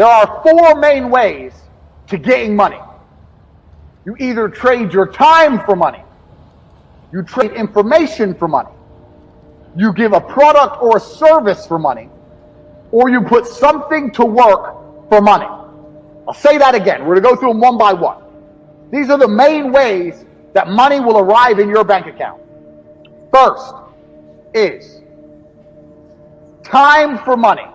There are four main ways to getting money. You either trade your time for money, you trade information for money, you give a product or a service for money, or you put something to work for money. I'll say that again. We're going to go through them one by one. These are the main ways that money will arrive in your bank account. First is time for money.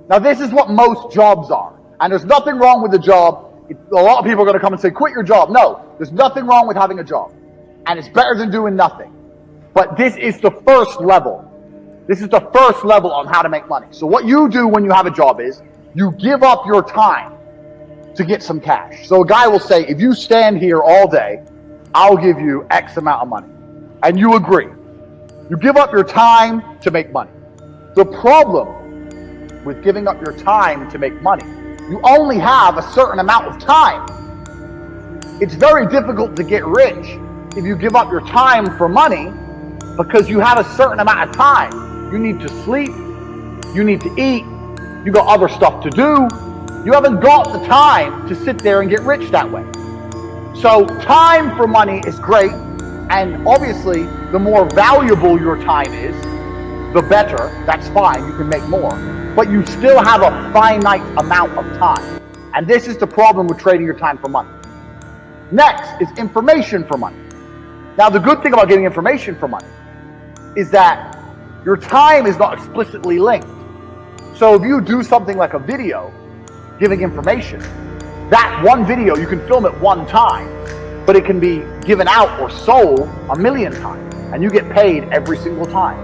Now, this is what most jobs are. And there's nothing wrong with the job. A lot of people are going to come and say, quit your job. No, there's nothing wrong with having a job. And it's better than doing nothing. But this is the first level. This is the first level on how to make money. So what you do when you have a job is you give up your time to get some cash. So a guy will say, if you stand here all day, I'll give you X amount of money. And you agree. You give up your time to make money. The problem with giving up your time to make money, you only have a certain amount of time. It's very difficult to get rich if you give up your time for money because you have a certain amount of time. You need to sleep, you need to eat, you got other stuff to do. You haven't got the time to sit there and get rich that way. So time for money is great, and obviously the more valuable your time is, the better. That's fine, you can make more. But you still have a finite amount of time. And this is the problem with trading your time for money. Next is information for money. Now, the good thing about getting information for money is that your time is not explicitly linked. So if you do something like a video giving information, that one video, you can film it one time, but it can be given out or sold 1,000,000 times, and you get paid every single time.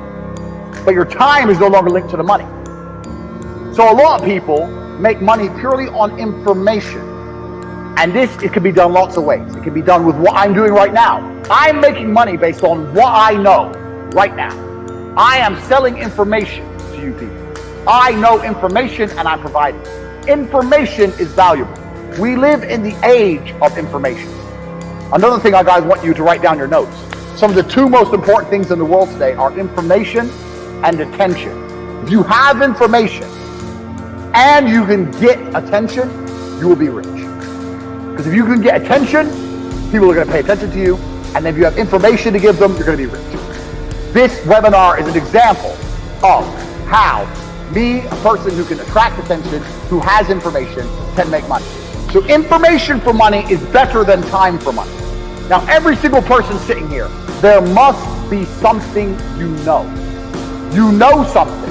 But your time is no longer linked to the money. So a lot of people make money purely on information. And it can be done lots of ways. It can be done with what I'm doing right now. I'm making money based on what I know right now. I am selling information to you people. I know information and I'm providing. Information is valuable. We live in the age of information. Another thing I guys want you to write down your notes. Some of the two most important things in the world today are information and attention. If you have information and you can get attention, you will be rich. Because if you can get attention, people are going to pay attention to you. And if you have information to give them, you're going to be rich. This webinar is an example of how me, a person who can attract attention, who has information, can make money. So information for money is better than time for money. Now, every single person sitting here, there must be something you know. You know something.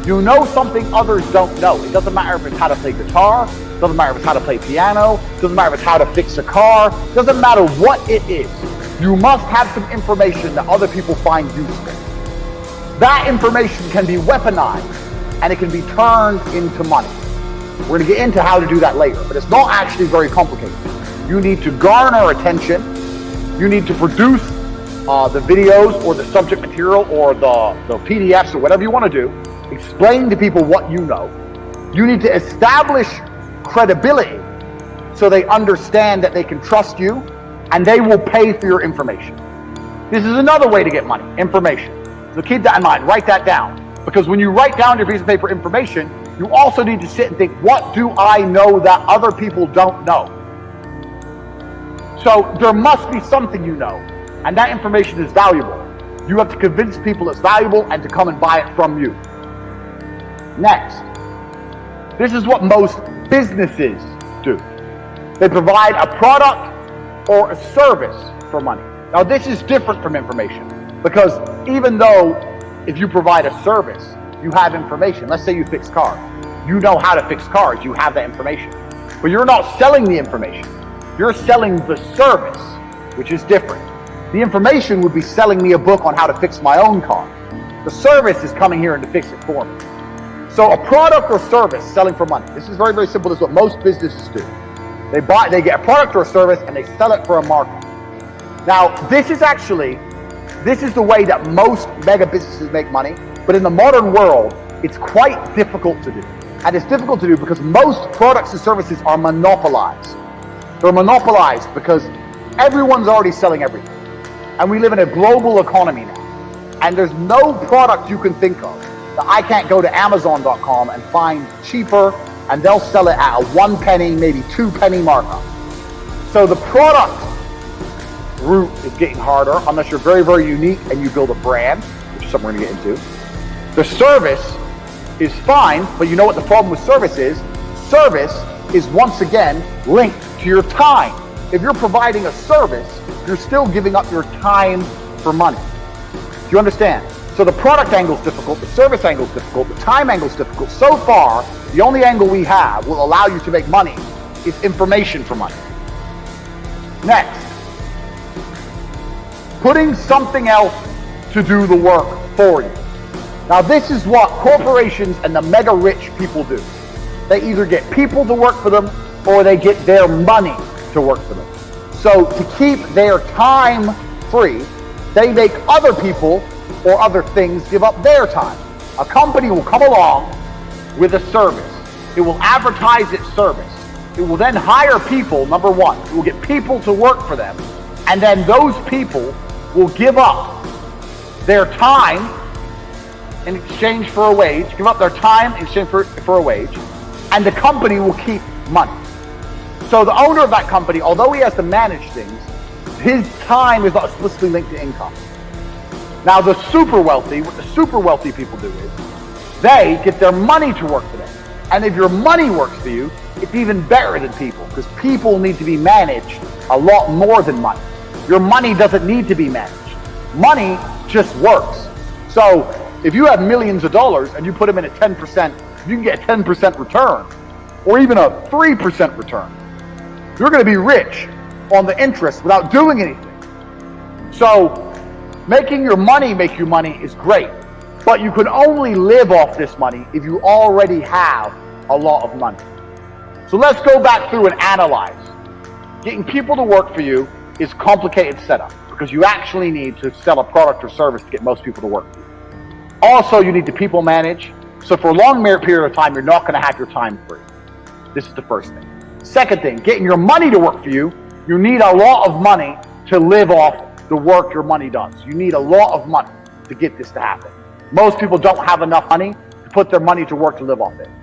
You know something others don't know. It doesn't matter if it's how to play guitar, doesn't matter if it's how to play piano, doesn't matter if it's how to fix a car, doesn't matter what it is. You must have some information that other people find useful. That information can be weaponized and it can be turned into money. We're going to get into how to do that later, but it's not actually very complicated. You need to garner attention. You need to produce the videos or the subject material or the PDFs or whatever you want to do. Explain to people what you know. You need to establish credibility so they understand that they can trust you and they will pay for your information. This is another way to get money, information. So keep that in mind, write that down. Because when you write down your piece of paper information, you also need to sit and think, what do I know that other people don't know? So there must be something you know, and that information is valuable. You have to convince people it's valuable and to come and buy it from you. Next, this is what most businesses do. They provide a product or a service for money. Now this is different from information because even though if you provide a service, you have information. Let's say you fix cars. You know how to fix cars, you have that information. But you're not selling the information. You're selling the service, which is different. The information would be selling me a book on how to fix my own car. The service is coming here and to fix it for me. So a product or service selling for money. This is very, very simple. This is what most businesses do. They get a product or a service and they sell it for a market. Now, this is the way that most mega businesses make money. But in the modern world, it's quite difficult to do. And it's difficult to do because most products and services are monopolized. They're monopolized because everyone's already selling everything. And we live in a global economy now. And there's no product you can think of that I can't go to Amazon.com and find cheaper and they'll sell it at a 1 penny, maybe 2 penny markup. So the product route is getting harder unless you're very, very unique and you build a brand, which is something we're going to get into. The service is fine, but you know what the problem with service is? Service is once again linked to your time. If you're providing a service, you're still giving up your time for money. Do you understand? So the product angle is difficult, the service angle is difficult, the time angle is difficult. So far, the only angle we have will allow you to make money is information for money. Next, putting something else to do the work for you. Now this is what corporations and the mega rich people do. They either get people to work for them or they get their money to work for them. So to keep their time free, they make other people or other things give up their time. A company will come along with a service. It will advertise its service. It will then hire people, number one. It will get people to work for them. And then those people will give up their time in exchange for a wage, give up their time in exchange for a wage, and the company will keep money. So the owner of that company, although he has to manage things, his time is not explicitly linked to income. Now the super wealthy, what the super wealthy people do is, they get their money to work for them. And if your money works for you, it's even better than people, because people need to be managed a lot more than money. Your money doesn't need to be managed. Money just works. So if you have millions of dollars and you put them in at 10%, you can get a 10% return, or even a 3% return. You're going to be rich on the interest without doing anything. So making your money make you money is great, but you can only live off this money if you already have a lot of money. So let's go back through and analyze. Getting people to work for you is a complicated setup because you actually need to sell a product or service to get most people to work for you. Also, you need to people manage. So for a long period of time, you're not going to have your time free. This is the first thing. Second thing, getting your money to work for you, you need a lot of money to live off the work your money does. You need a lot of money to get this to happen. Most people don't have enough money to put their money to work to live off it.